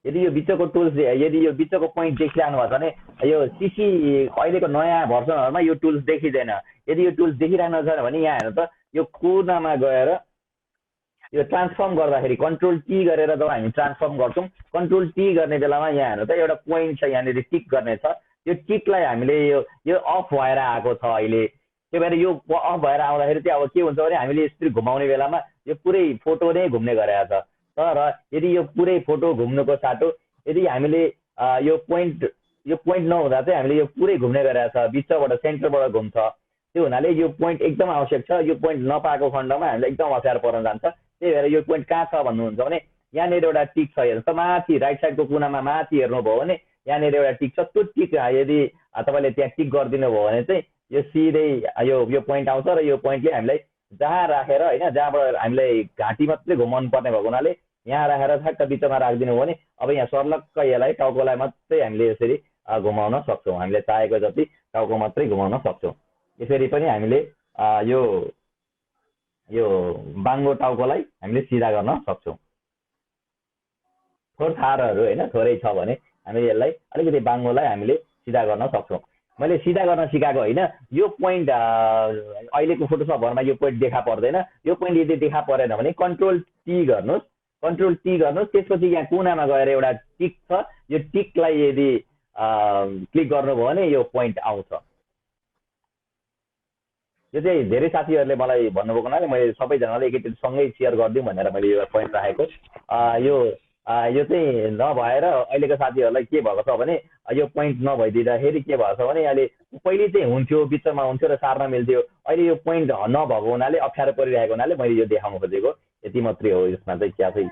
यदि यो बिचको टुल्स यदि यो बिचको पोइन्ट देखिरहनु भएको छ भने यो सिसी अहिलेको नयाँ भर्सनहरुमा यो टुल्स देखिँदैन। यदि यो टुल्स देखिरहनु छ भने यहाँ हेर्नु त यो कोनामा गएर यो ट्रान्सफर्म गर्दाखेरि कन्ट्रोल टी गरेर जब हामी ट्रान्सफर्म गर्छौं कन्ट्रोल टी गर्ने बेलामा यहाँ हेर्नु त एउटा पोइन्ट छ यहाँनिर टिक गर्ने छ। यो टिकलाई हामीले यो अफ भएर आएको छ अहिले। त्यही भएर यो अफ भएर आउँदाखेरि चाहिँ अब के हुन्छ भने हामीले यसरी घुमाउने बेलामा यो पुरै फोटो नै घुम्ने गरेको छ। तर यदि यो पुरै फोटो घुम्नुको साटो यदि हामीले यो पोइन्ट नहुँदा चाहिँ हामीले यो पुरै घुम्ने गरेको छ, बिचबाट सेन्टरबाट घुम्छ। त्यो हुनाले यो पोइन्ट एकदम आवश्यक छ। यो पोइन्ट नपाएको खण्डमा हामीले एकदम अप्ठ्यारो पर्न जान्छ। त्यही भएर यो पोइन्ट कहाँ छ भन्नुहुन्छ भने यहाँनिर एउटा टिक छ, हेर्नु त माथि राइट साइडको कुनामा माथि हेर्नुभयो भने यहाँनिर एउटा टिक छ। त्यो टिक यदि तपाईँले त्यहाँ टिक गरिदिनु भयो भने चाहिँ यो सिधै यो पोइन्ट आउँछ र यो पोइन्टले हामीलाई जहाँ राखेर होइन जहाँबाट हामीलाई घाँटी मात्रै घुमाउनु पर्ने भएको हुनाले यहाँ राखेर ठ्याक्क बिचमा राखिदिनु भयो भने अब यहाँ सर्लक्क यसलाई टाउकोलाई मात्रै हामीले यसरी घुमाउन सक्छौँ। हामीले चाहेको जति टाउको मात्रै घुमाउन सक्छौँ। यसरी पनि हामीले यो बाङ्गो टाउकोलाई हामीले सिधा गर्न सक्छौँ। थोरथारहरू होइन थोरै छ भने हामीले यसलाई अलिकति बाङ्गोलाई हामीले सिधा गर्न सक्छौँ। मैले सिधा गर्न सिकाएको होइन, यो पोइन्ट अहिलेको फोटोसपहरुमा यो पोइन्ट देखा पर्दैन। यो पोइन्ट यदि देखा परेन भने कन्ट्रोल टी गर्नुहोस्, त्यसपछि यहाँ कुनामा गएर एउटा टिक छ। यो टिकलाई यदि क्लिक गर्नुभयो भने यो पोइन्ट आउँछ। यो चाहिँ धेरै साथीहरूले मलाई भन्नुभएको हुनाले मैले सबैजनालाई एकैचोटि सँगै सेयर गरिदिउँ भनेर मैले यो पोइन्ट राखेको। यो चाहिँ नभएर अहिलेको साथीहरूलाई के भएको छ भने यो पोइन्ट नभइदिँदाखेरि के भएको छ भने अहिले पहिले चाहिँ हुन्थ्यो, बिचमा हुन्थ्यो र सार्न मिल्थ्यो। अहिले यो पोइन्ट नभएको हुनाले अप्ठ्यारो परिरहेको हुनाले मैले यो देखाउन खोजेको। यति मात्रै हो। यसमा चाहिँ क्या चाहिँ